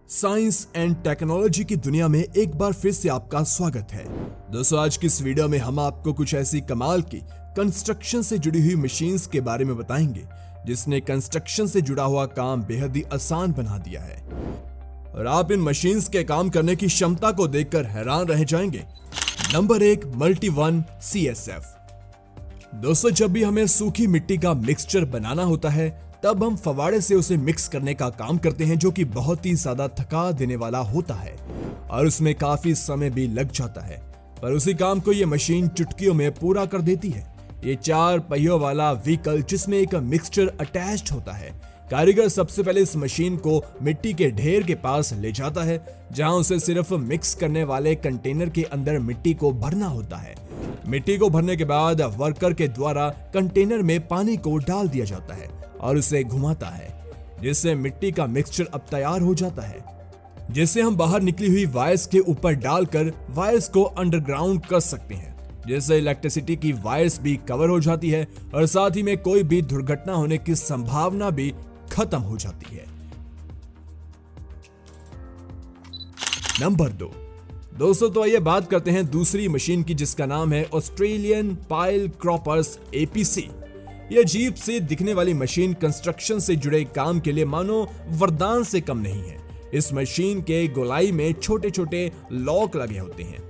Science and technology की दुनिया में एक बार फिर से आपका स्वागत है। दोस्तों, आज की इस वीडियो में हम आपको कुछ ऐसी कमाल की कंस्ट्रक्शन से जुड़ी हुई मशीन्स के बारे में बताएंगे जिसने कंस्ट्रक्शन से जुड़ा हुआ काम बेहद ही आसान बना दिया है और आप इन मशीन्स के काम करने की क्षमता को देखकर हैरान रह जाएंगे। Number 1, multi-one CSF। दोस्तों, जब भी हमें सूखी मिट्टी का मिक्सचर बनाना होता है तब हम फवाड़े से उसे मिक्स करने का काम करते हैं, जो कि बहुत ही ज्यादा थका देने वाला होता है और उसमें काफी समय भी लग जाता है। पर उसी काम को ये मशीन चुटकियों में पूरा कर देती है। ये 4 पहियों वाला व्हीकल जिसमें एक मिक्सचर अटैच्ड होता है। कारीगर सबसे पहले इस मशीन को मिट्टी के ढेर के पास ले जाता है, जहां उसे सिर्फ मिक्स करने वाले कंटेनर के अंदर मिट्टी को भरना होता है। मिट्टी को भरने के बाद वर्कर के द्वारा कंटेनर में पानी को डाल दिया जाता है और उसे घुमाता है, जिससे मिट्टी का मिक्सचर अब तैयार हो जाता है, जिसे हम बाहर निकली हुई वायर्स के ऊपर डालकर वायर्स को अंडरग्राउंड कर सकते हैं, जिससे इलेक्ट्रिसिटी की वायर्स भी कवर हो जाती है और साथ ही में कोई भी दुर्घटना होने की संभावना भी खत्म हो जाती है। नंबर 2। दोस्तों, तो आइए बात करते हैं दूसरी मशीन की, जिसका नाम है ऑस्ट्रेलियन पाइल क्रॉपर्स APC। यह अजीब से दिखने वाली मशीन कंस्ट्रक्शन से जुड़े काम के लिए मानो वरदान से कम नहीं है। इस मशीन के गोलाई में छोटे छोटे लॉक लगे होते हैं,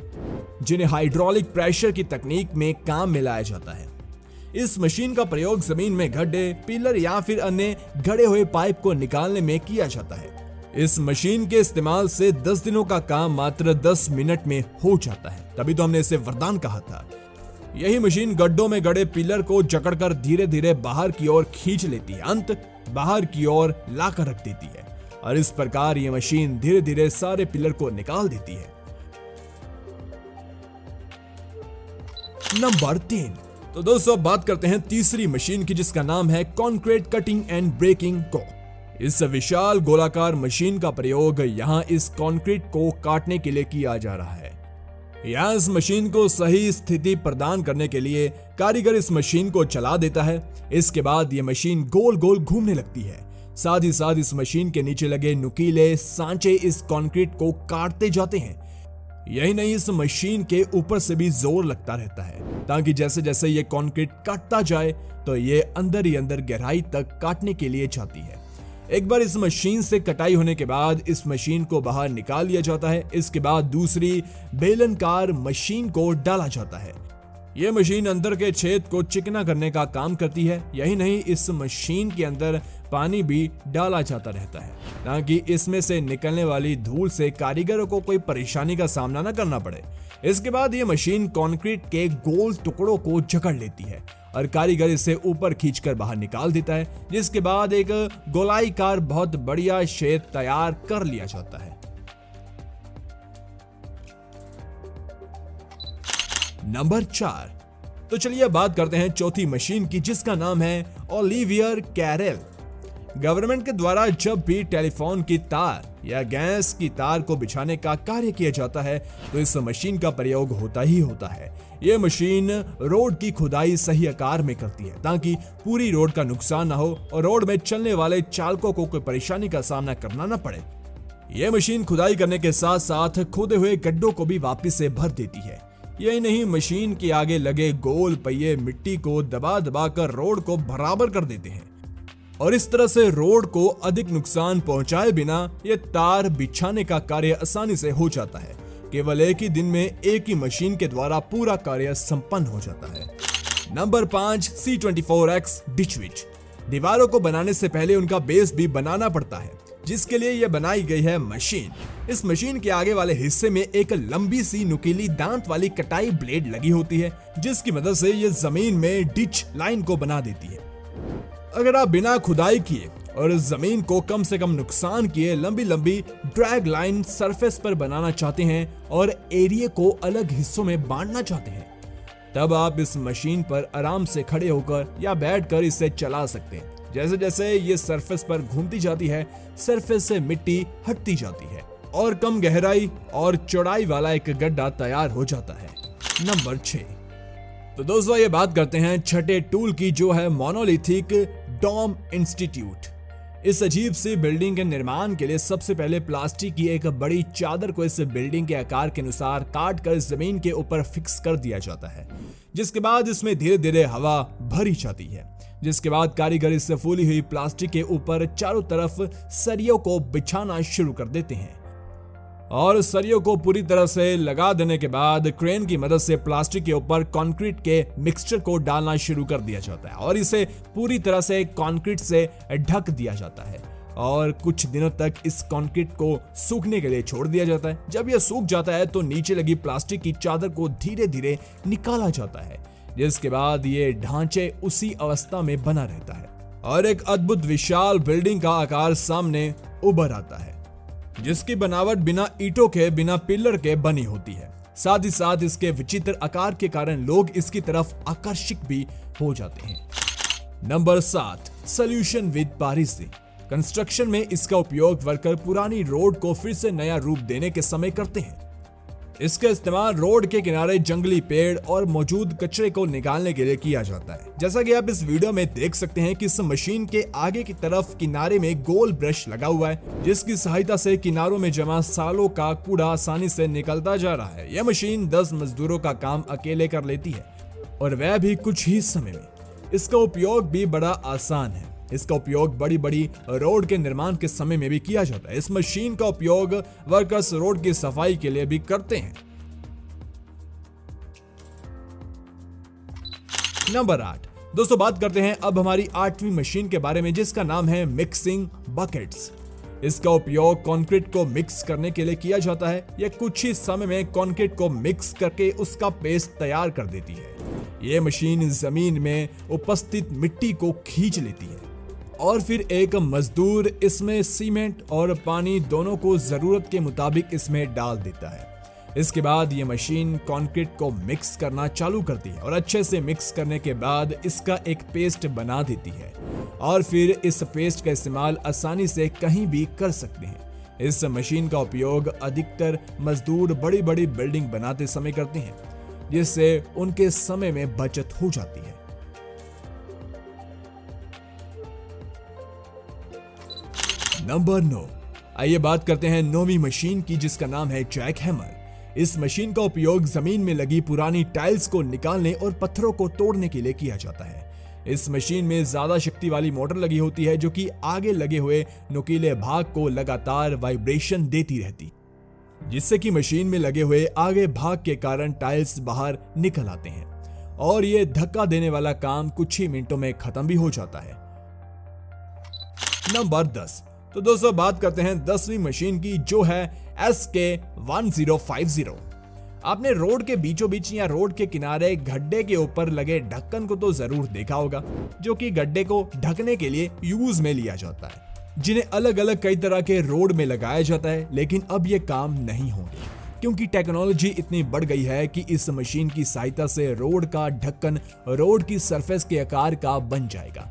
जिन्हें हाइड्रोलिक प्रेशर की तकनीक में काम में लाया जाता है। इस मशीन का प्रयोग जमीन में गड्ढे, पिलर या फिर अन्य गड़े हुए पाइप को निकालने में किया जाता है। इस मशीन के इस्तेमाल से 10 दिनों का काम मात्र 10 मिनट में हो जाता है, तभी तो हमने इसे वरदान कहा था। यही मशीन गड्ढों में गड़े पिलर को जकड़कर धीरे धीरे बाहर की ओर खींच लेती है, अंत बाहर की ओर लाकर रख देती है और इस प्रकार यह मशीन धीरे धीरे सारे पिलर को निकाल देती है। नंबर 3। तो दोस्तों, अब बात करते हैं तीसरी मशीन की, जिसका नाम है कंक्रीट कटिंग एंड ब्रेकिंग को। इस विशाल गोलाकार मशीन का प्रयोग यहां इस कंक्रीट को काटने के लिए किया जा रहा है। यहां इस मशीन को सही स्थिति प्रदान करने के लिए कारीगर इस मशीन को चला देता है। इसके बाद यह मशीन गोल गोल घूमने लगती है। साथ ही साथ इस मशीन के नीचे लगे नुकीले सांचे इस कंक्रीट को काटते जाते हैं। यही नहीं, इस मशीन के ऊपर से भी जोर लगता रहता है, ताकि जैसे जैसे ये कंक्रीट काटता जाए तो ये अंदर ही अंदर गहराई तक काटने के लिए जाती है। एक बार इस मशीन से कटाई होने के बाद इस मशीन को बाहर निकाल लिया जाता है। इसके बाद दूसरी बेलनकार मशीन को डाला जाता है। यह मशीन अंदर के छेद को चिकना करने का काम करती है। यही नहीं, इस मशीन के अंदर पानी भी डाला जाता रहता है, ताकि इसमें से निकलने वाली धूल से कारीगरों को कोई परेशानी का सामना न करना पड़े। इसके बाद यह मशीन कंक्रीट के गोल टुकड़ों को जकड़ लेती है और कारीगर इसे ऊपर खींचकर बाहर निकाल देता है, जिसके बाद एक गोलाईकार बहुत बढ़िया छेद तैयार कर लिया जाता है। नंबर 4। तो चलिए बात करते हैं चौथी मशीन की, जिसका नाम है ओलिवियर कैरेल। गवर्नमेंट के द्वारा जब भी टेलीफोन की तार या गैस की तार को बिछाने का कार्य किया जाता है तो इस मशीन का प्रयोग होता ही होता है। यह मशीन रोड की खुदाई सही आकार में करती है, ताकि पूरी रोड का नुकसान न हो और रोड में चलने वाले चालकों को कोई परेशानी का सामना करना न पड़े। यह मशीन खुदाई करने के साथ साथ खोदे हुए गड्ढों को भी वापस से भर देती है। यही नहीं, मशीन के आगे लगे गोल पहिए मिट्टी को दबा दबा कर रोड को बराबर कर देते हैं और इस तरह से रोड को अधिक नुकसान पहुंचाए बिना यह तार बिछाने का कार्य आसानी से हो जाता है। केवल एक ही दिन में एक ही मशीन के द्वारा पूरा कार्य संपन्न हो जाता है। नंबर 5, C24X डिच विच। दीवारों को बनाने से पहले उनका बेस भी बनाना पड़ता है, जिसके लिए यह बनाई गई है मशीन। इस मशीन के आगे वाले हिस्से में एक लंबी सी नुकीली दांत वाली कटाई ब्लेड लगी होती है, जिसकी मदद से यह जमीन में डिच लाइन को बना देती है। अगर आप बिना खुदाई किए और जमीन को कम से कम नुकसान किए लंबी लंबी ड्रैग लाइन सरफेस पर बनाना चाहते हैं और एरिया को अलग हिस्सों में बांटना चाहते हैं, तब आप इस मशीन पर आराम से खड़े होकर या बैठकर इसे चला सकते हैं। जैसे जैसे ये सरफेस पर घूमती जाती है, सरफेस से मिट्टी हटती जाती है और कम गहराई और चौड़ाई वाला एक गड्ढा तैयार हो जाता है। नंबर 6। तो दोस्तों, ये बात करते हैं छठे टूल की, जो है मोनोलिथिक डॉम इंस्टीट्यूट। इस अजीब सी बिल्डिंग के निर्माण के लिए सबसे पहले प्लास्टिक की एक बड़ी चादर को इस बिल्डिंग के आकार के अनुसार काट कर जमीन के ऊपर फिक्स कर दिया जाता है, जिसके बाद इसमें धीरे धीरे हवा भरी जाती है। जिसके बाद कारीगर इस फूली हुई प्लास्टिक के ऊपर चारों तरफ सरियों को बिछाना शुरू कर देते हैं और सरियों को पूरी तरह से लगा देने के बाद क्रेन की मदद से प्लास्टिक के ऊपर कंक्रीट के मिक्सचर को डालना शुरू कर दिया जाता है और इसे पूरी तरह से कंक्रीट से ढक दिया जाता है और कुछ दिनों तक इस कंक्रीट को सूखने के लिए छोड़ दिया जाता है। जब यह सूख जाता है तो नीचे लगी प्लास्टिक की चादर को धीरे धीरे निकाला जाता है, जिसके बाद ये ढांचे उसी अवस्था में बना रहता है और एक अद्भुत विशाल बिल्डिंग का आकार सामने उभर आता है, जिसकी बनावट बिना ईंटों के, बिना पिलर के बनी होती है। साथ ही साथ इसके विचित्र आकार के कारण लोग इसकी तरफ आकर्षित भी हो जाते हैं। नंबर 7, सॉल्यूशन विद पारिसी। कंस्ट्रक्शन में इसका उपयोग वर्कर पुरानी रोड को फिर से नया रूप देने के समय करते हैं। इसका इस्तेमाल रोड के किनारे जंगली पेड़ और मौजूद कचरे को निकालने के लिए किया जाता है। जैसा कि आप इस वीडियो में देख सकते हैं कि इस मशीन के आगे की तरफ किनारे में गोल ब्रश लगा हुआ है, जिसकी सहायता से किनारों में जमा सालों का कूड़ा आसानी से निकलता जा रहा है। यह मशीन 10 मजदूरों का काम अकेले कर लेती है और वह भी कुछ ही समय में। इसका उपयोग भी बड़ा आसान है। इसका उपयोग बड़ी बड़ी रोड के निर्माण के समय में भी किया जाता है। इस मशीन का उपयोग वर्कर्स रोड की सफाई के लिए भी करते हैं। नंबर 8, दोस्तों बात करते हैं अब हमारी 8वीं मशीन के बारे में, जिसका नाम है मिक्सिंग बकेट्स। इसका उपयोग कंक्रीट को मिक्स करने के लिए किया जाता है। यह कुछ ही समय में कंक्रीट को मिक्स करके उसका पेस्ट तैयार कर देती है। यह मशीन जमीन में उपस्थित मिट्टी को खींच लेती है और फिर एक मजदूर इसमें सीमेंट और पानी दोनों को जरूरत के मुताबिक इसमें डाल देता है। इसके बाद ये मशीन कंक्रीट को मिक्स करना चालू करती है और अच्छे से मिक्स करने के बाद इसका एक पेस्ट बना देती है और फिर इस पेस्ट का इस्तेमाल आसानी से कहीं भी कर सकते हैं। इस मशीन का उपयोग अधिकतर मजदूर बड़ी बड़ी बिल्डिंग बनाते समय करते हैं, जिससे उनके समय में बचत हो जाती है। नंबर 9, आइए बात करते हैं 9वीं मशीन की, जिसका नाम है जैक हैमर। इस मशीन का उपयोग जमीन में लगी पुरानी टाइल्स को निकालने और पत्थरों को तोड़ने के लिए किया जाता है। इस मशीन में ज्यादा शक्ति वाली मोटर लगी होती है, जो कि आगे लगे हुए नुकीले भाग को लगातार वाइब्रेशन देती रहती, जिससे कि मशीन में लगे हुए आगे भाग के कारण टाइल्स बाहर निकल आते हैं और ये धक्का देने वाला काम कुछ ही मिनटों में खत्म भी हो जाता है। नंबर 10, तो दोस्तों बात करते हैं 10वीं मशीन की, जो है SK1050। आपने रोड के बीचों बीच या रोड के किनारे गड्ढे के ऊपर लगे ढक्कन को तो जरूर देखा होगा, जो कि गड्ढे को ढकने के लिए यूज में लिया जाता है, जिन्हें अलग अलग कई तरह के रोड में लगाया जाता है। लेकिन अब ये काम नहीं होंगे, क्योंकि टेक्नोलॉजी इतनी बढ़ गई है कि इस मशीन की सहायता से रोड का ढक्कन रोड की सरफेस के आकार का बन जाएगा,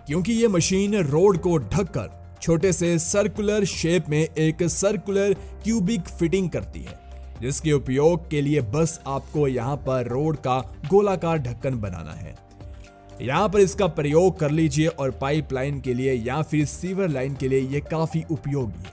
क्योंकि ये मशीन रोड को ढककर छोटे से सर्कुलर शेप में एक सर्कुलर क्यूबिक फिटिंग करती है, जिसके उपयोग के लिए बस आपको यहाँ पर रोड का गोलाकार ढक्कन बनाना है। यहाँ पर इसका प्रयोग कर लीजिए और पाइपलाइन के लिए या फिर सीवर लाइन के लिए ये काफी उपयोगी है।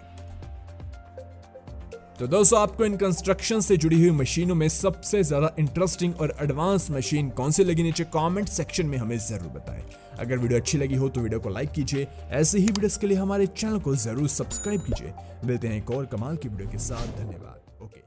तो दोस्तों, आपको इन कंस्ट्रक्शन से जुड़ी हुई मशीनों में सबसे ज्यादा इंटरेस्टिंग और एडवांस मशीन कौन सी लगी, नीचे कमेंट सेक्शन में हमें जरूर बताएं। अगर वीडियो अच्छी लगी हो तो वीडियो को लाइक कीजिए। ऐसे ही वीडियोस के लिए हमारे चैनल को जरूर सब्सक्राइब कीजिए। मिलते हैं एक और कमाल की वीडियो के साथ। धन्यवाद। ओके।